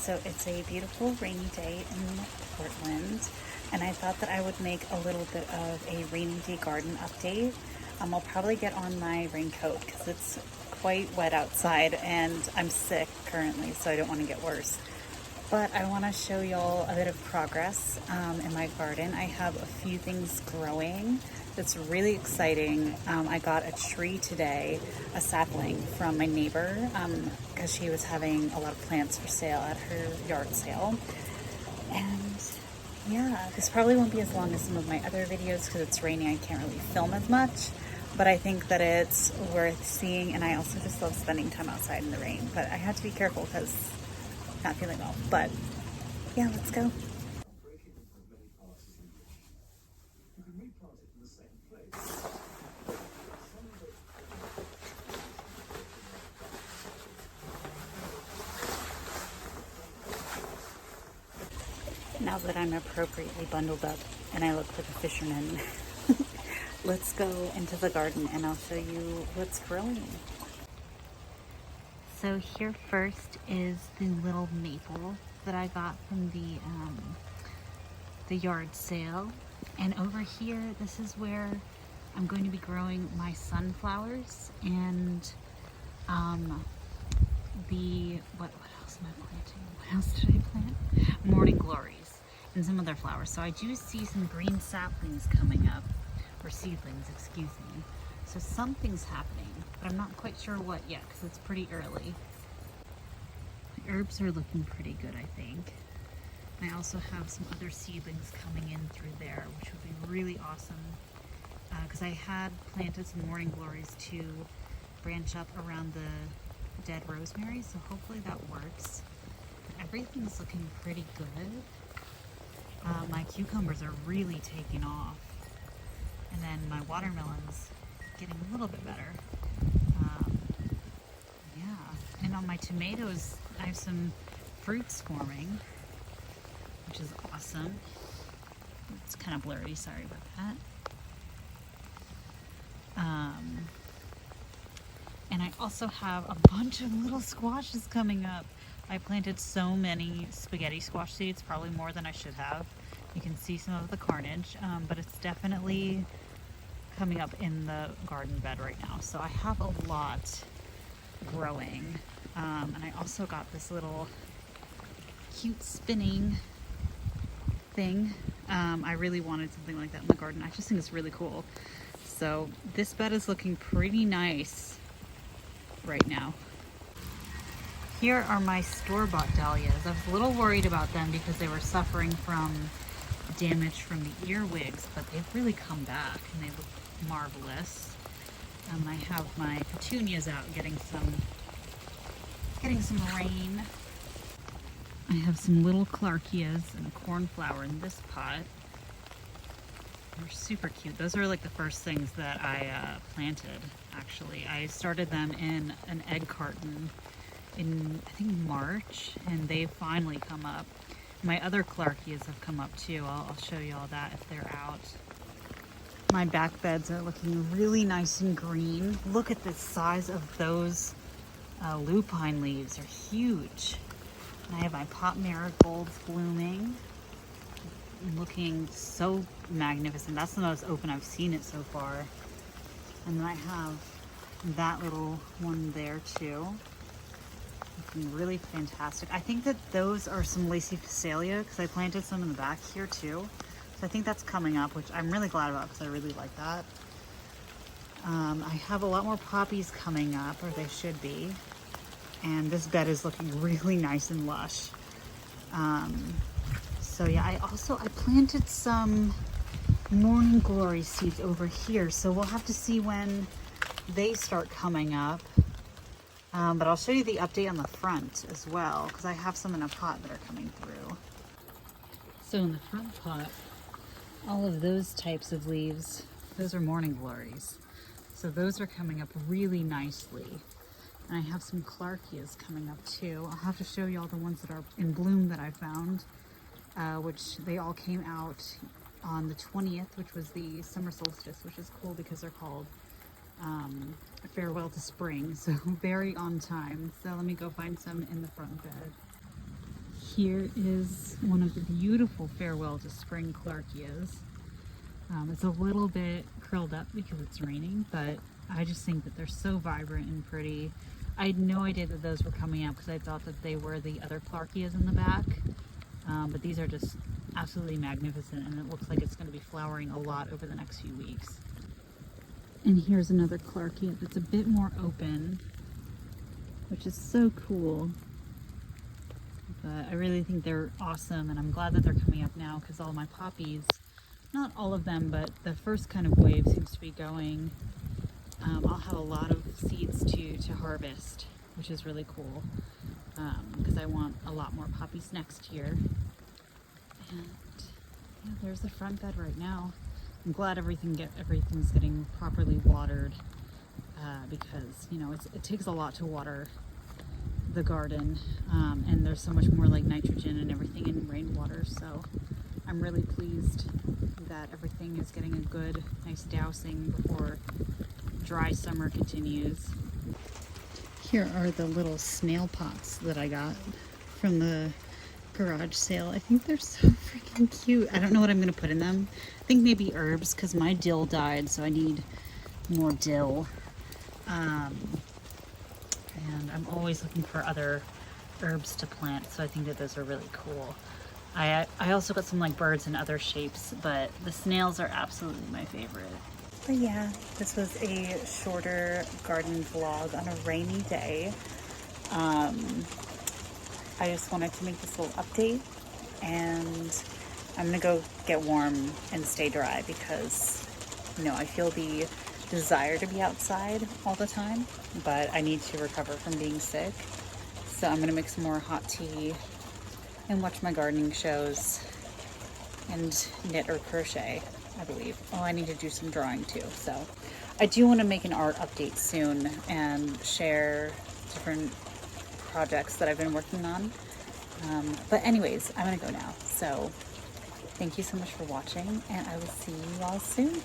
So it's a beautiful rainy day in Portland, and I thought that I would make a little bit of a rainy day garden update. I'll probably get on my raincoat because it's quite wet outside and I'm sick currently, so I don't want to get worse. But I want to show y'all a bit of progress in my garden. I have a few things growing that's really exciting. I got a tree today, a sapling from my neighbor, because she was having a lot of plants for sale at her yard sale. And yeah, this probably won't be as long as some of my other videos because it's raining. I can't really film as much, but I think that it's worth seeing. And I also just love spending time outside in the rain, but I had to be careful because I'm not feeling well. But yeah, let's go. Now that I'm appropriately bundled up and I look like a fisherman, let's go into the garden and I'll show you what's growing. So here first is the little maple that I got from the yard sale. And over here, this is where I'm going to be growing my sunflowers and what else am I planting? What else did I plant? Morning glories and some other flowers. So I do see some green saplings coming up, or seedlings, excuse me. So something's happening, but I'm not quite sure what yet because it's pretty early. The herbs are looking pretty good, I think. And I also have some other seedlings coming in through there, which would be really awesome because I had planted some morning glories to branch up around the dead rosemary, so hopefully that works. But everything's looking pretty good. My cucumbers are really taking off, and then my watermelon's getting a little bit better. Yeah, and on my tomatoes, I have some fruits forming, which is awesome. It's kind of blurry, sorry about that. And I also have a bunch of little squashes coming up. I planted so many spaghetti squash seeds, probably more than I should have. You can see some of the carnage, but it's definitely coming up in the garden bed right now. So I have a lot growing. And I also got this little cute spinning thing. I really wanted something like that in the garden. I just think it's really cool. So this bed is looking pretty nice right now. Here are my store-bought dahlias. I was a little worried about them because they were suffering from damage from the earwigs, but they've really come back and they look marvelous. I have my petunias out getting some rain. I have some little clarkias and cornflower in this pot. They're super cute. Those are like the first things that I planted, actually. I started them in an egg carton in, I think, March, and they've finally come up. My other clarkias have come up too. I'll show you all that if they're out. My back beds are looking really nice and green. Look at the size of those lupine leaves. They're huge. And I have my pot marigolds blooming, looking so magnificent. That's the most open I've seen it so far. And then I have that little one there too, looking really fantastic. I think that those are some lacy phacelia because I planted some in the back here too. So I think that's coming up, which I'm really glad about because I really like that. I have a lot more poppies coming up, or they should be. And this bed is looking really nice and lush. So yeah, I planted some morning glory seeds over here. So we'll have to see when they start coming up. But I'll show you the update on the front as well, because I have some in a pot that are coming through. So in the front pot, all of those types of leaves, those are morning glories. So those are coming up really nicely. And I have some clarkias coming up too. I'll have to show you all the ones that are in bloom that I found, which they all came out on the 20th, which was the summer solstice, which is cool because they're called Farewell to Spring, so very on time. So let me go find some in the front bed. Here is one of the beautiful farewell to spring clarkias. It's a little bit curled up because it's raining, but I just think that they're so vibrant and pretty. I had no idea that those were coming out because I thought that they were the other clarkias in the back. But these are just absolutely magnificent, and it looks like it's going to be flowering a lot over the next few weeks. And here's another clarkia that's a bit more open, which is so cool. But I really think they're awesome, and I'm glad that they're coming up now because all my poppies, not all of them, but the first kind of wave seems to be going. I'll have a lot of seeds to harvest, which is really cool because I want a lot more poppies next year. And yeah, there's the front bed right now. I'm glad everything's getting properly watered because it takes a lot to water the garden, and there's so much more like nitrogen and everything in rainwater, so I'm really pleased that everything is getting a good nice dousing before dry summer continues. Here are the little snail pots that I got from the garage sale. I think they're so freaking cute. I don't know what I'm gonna put in them. I think maybe herbs because my dill died, so I need more dill. And I'm always looking for other herbs to plant, so I think that those are really cool. I also got some like birds and other shapes, but the snails are absolutely my favorite. But yeah, this was a shorter garden vlog on a rainy day. I just wanted to make this little update, and I'm gonna go get warm and stay dry because I feel the desire to be outside all the time, but I need to recover from being sick. So I'm gonna make some more hot tea and watch my gardening shows and knit or crochet, I believe. Oh, I need to do some drawing too. So I do want to make an art update soon and share different projects that I've been working on. But anyways, I'm gonna go now. So thank you so much for watching, and I will see you all soon.